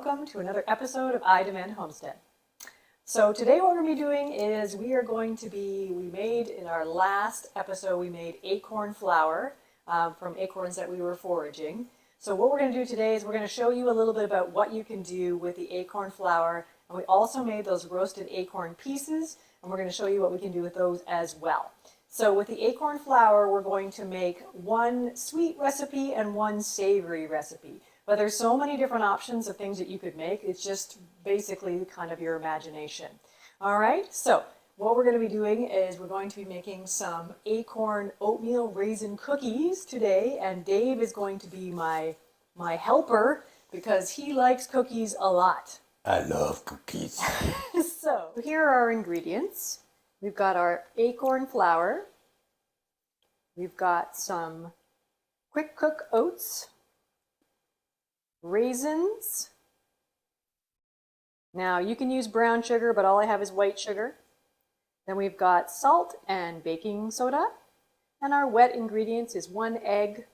welcome to another episode of I Demand Homestead. So today what we're going to be doing is we made in our last episode, we made acorn flour from acorns that we were foraging. So what we're going to do today is we're going to show you a little bit about what you can do with the acorn flour. And we also made those roasted acorn pieces, and we're going to show you what we can do with those as well. So with the acorn flour, we're going to make one sweet recipe and one savory recipe. But there's so many different options of things that you could make. It's just basically kind of your imagination. All right, so what we're going to be doing is we're going to be making some acorn oatmeal raisin cookies today, and Dave is going to be my helper because he likes cookies a lot. I love cookies. So here are our ingredients. We've got our acorn flour. We've got some quick cook oats, raisins. Now you can use brown sugar, but all I have is white sugar. Then we've got salt and baking soda. And our wet ingredients is 1 egg,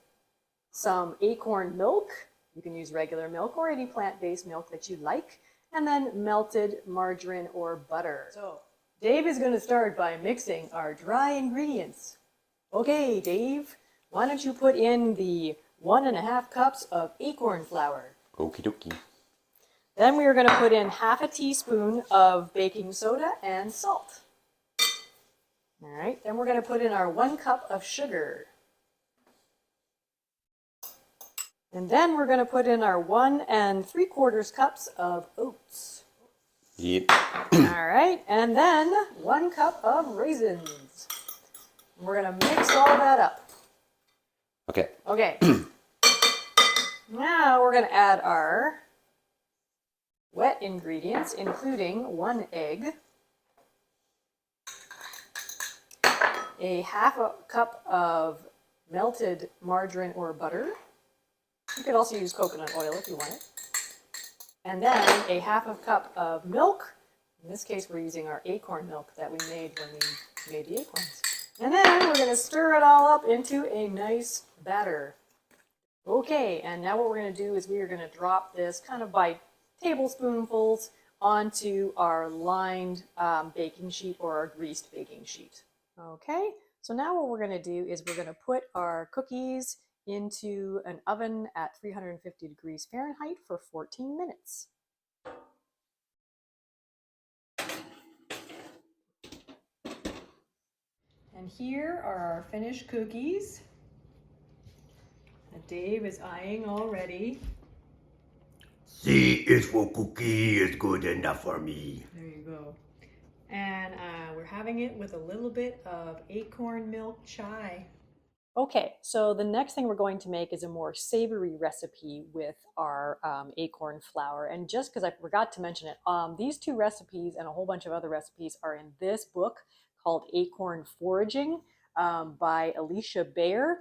some acorn milk. You can use regular milk or any plant-based milk that you like. And then melted margarine or butter. So Dave is going to start by mixing our dry ingredients. Okay, Dave, why don't you put in the 1.5 cups of acorn flour. Okie dokie. Then we are going to put in half a teaspoon of baking soda and salt. All right, then we're going to put in our 1 cup of sugar. And then we're going to put in our 1 3/4 cups of oats. Yep. All right, and then 1 cup of raisins. We're going to mix all that up. Okay. Okay. Now we're going to add our wet ingredients, including 1 egg, a half a cup of melted margarine or butter. You could also use coconut oil if you want it. And then a half a cup of milk. In this case, we're using our acorn milk that we made when we made the acorns. And then we're going to stir it all up into a nice batter. Okay, and now what we're going to do is we are going to drop this kind of by tablespoonfuls onto our lined baking sheet or our greased baking sheet. Okay, so now what we're going to do is we're going to put our cookies into an oven at 350 degrees Fahrenheit for 14 minutes. And here are our finished cookies. Dave is eyeing already. See, it's for cookie is good enough for me. There you go. And we're having it with a little bit of acorn milk chai. Okay, so the next thing we're going to make is a more savory recipe with our acorn flour. And just because I forgot to mention it, these 2 recipes and a whole bunch of other recipes are in this book called Acorn Foraging by Alicia Bayer.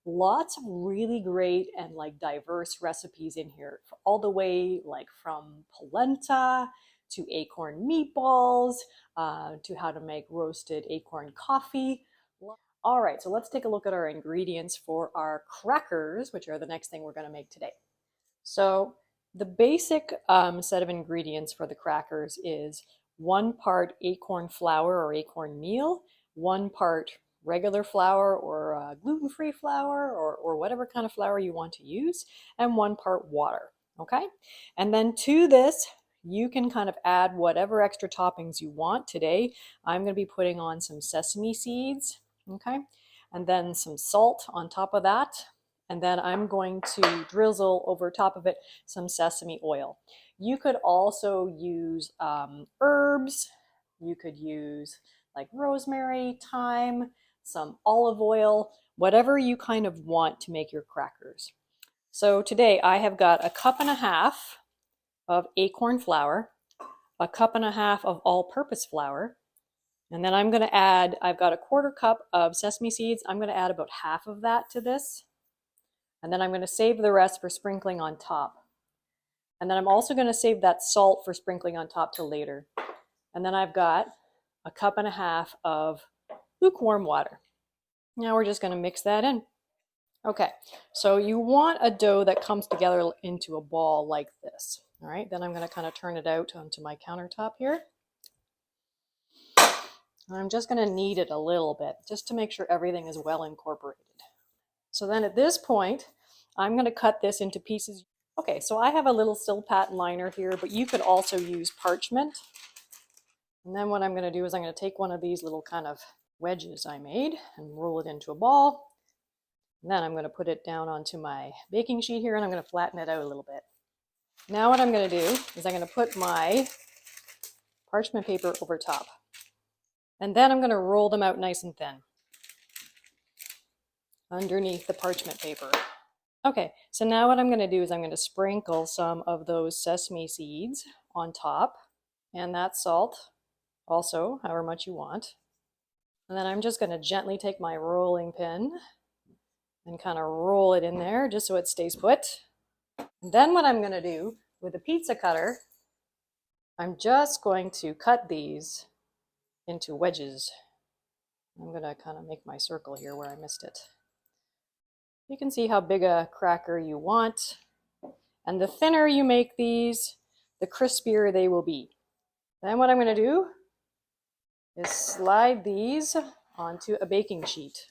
Lots of really great and like diverse recipes in here, all the way like from polenta to acorn meatballs to how to make roasted acorn coffee. All right, so let's take a look at our ingredients for our crackers, which are the next thing we're going to make today. So the basic set of ingredients for the crackers is 1 part acorn flour or acorn meal, 1 part regular flour or gluten-free flour or whatever kind of flour you want to use, and 1 part water, okay? And then to this, you can kind of add whatever extra toppings you want. Today, I'm going to be putting on some sesame seeds, okay? And then some salt on top of that. And then I'm going to drizzle over top of it some sesame oil. You could also use herbs. You could use like rosemary, thyme, some olive oil, whatever you kind of want to make your crackers. So today I have got 1.5 cups of acorn flour, 1.5 cups of all-purpose flour, and then I'm going to add, I've got 1/4 cup of sesame seeds. I'm going to add about half of that to this. And then I'm going to save the rest for sprinkling on top. And then I'm also going to save that salt for sprinkling on top till later. And then I've got 1.5 cups of lukewarm water. Now we're just going to mix that in. Okay, so you want a dough that comes together into a ball like this. All right, then I'm going to kind of turn it out onto my countertop here. And I'm just going to knead it a little bit just to make sure everything is well incorporated. So then at this point, I'm going to cut this into pieces. Okay, so I have a little Silpat liner here, but you could also use parchment. And then what I'm going to do is I'm going to take one of these little kind of wedges I made and roll it into a ball. And then I'm going to put it down onto my baking sheet here and I'm going to flatten it out a little bit. Now what I'm going to do is I'm going to put my parchment paper over top. And then I'm going to roll them out nice and thin underneath the parchment paper. Okay, so now what I'm going to do is I'm going to sprinkle some of those sesame seeds on top and that salt also, however much you want. And then I'm just going to gently take my rolling pin and kind of roll it in there just so it stays put. And then what I'm going to do with a pizza cutter, I'm just going to cut these into wedges. I'm going to kind of make my circle here where I missed it. You can see how big a cracker you want. And the thinner you make these, the crispier they will be. Then what I'm going to do is slide these onto a baking sheet.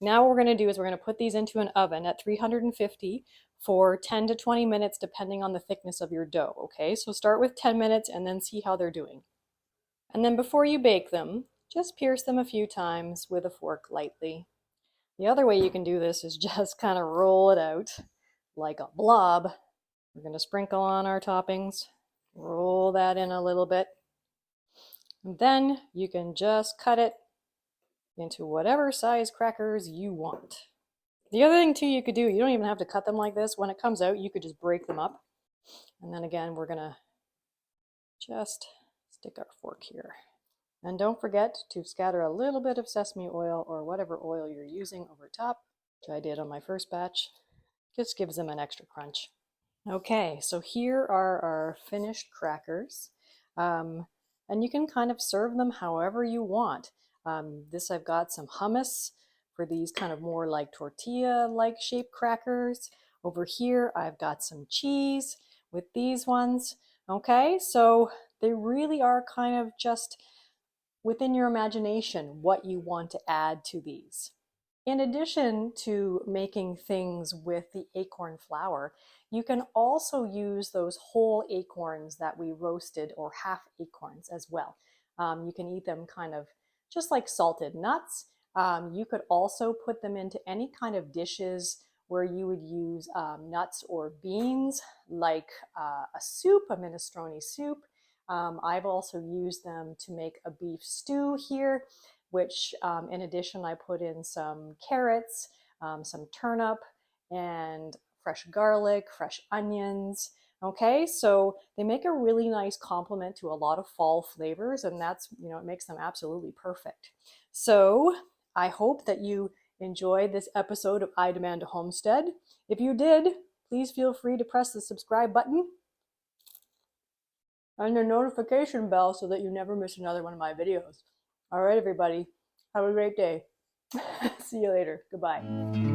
Now what we're going to do is we're going to put these into an oven at 350 for 10 to 20 minutes depending on the thickness of your dough, okay? So start with 10 minutes and then see how they're doing. And then before you bake them, just pierce them a few times with a fork lightly. The other way you can do this is just kind of roll it out like a blob. We're going to sprinkle on our toppings, roll that in a little bit, and then you can just cut it into whatever size crackers you want. The other thing too you could do, you don't even have to cut them like this. When it comes out, you could just break them up. And then again, we're gonna just stick our fork here. And don't forget to scatter a little bit of sesame oil or whatever oil you're using over top, which I did on my first batch. Just gives them an extra crunch. Okay, so here are our finished crackers. And you can kind of serve them however you want. This I've got some hummus for these kind of more like tortilla-like shaped crackers. Over here, I've got some cheese with these ones. Okay, so they really are kind of just within your imagination what you want to add to these. In addition to making things with the acorn flour, you can also use those whole acorns that we roasted or half acorns as well. You can eat them kind of just like salted nuts. You could also put them into any kind of dishes where you would use nuts or beans, like a soup, a minestrone soup. I've also used them to make a beef stew here, which in addition, I put in some carrots, some turnip, and fresh garlic, fresh onions. Okay, so they make a really nice complement to a lot of fall flavors, and that's, it makes them absolutely perfect. So I hope that you enjoyed this episode of I Demand a Homestead. If you did, please feel free to press the subscribe button and the notification bell so that you never miss another one of my videos. All right, everybody, have a great day. See you later. Goodbye.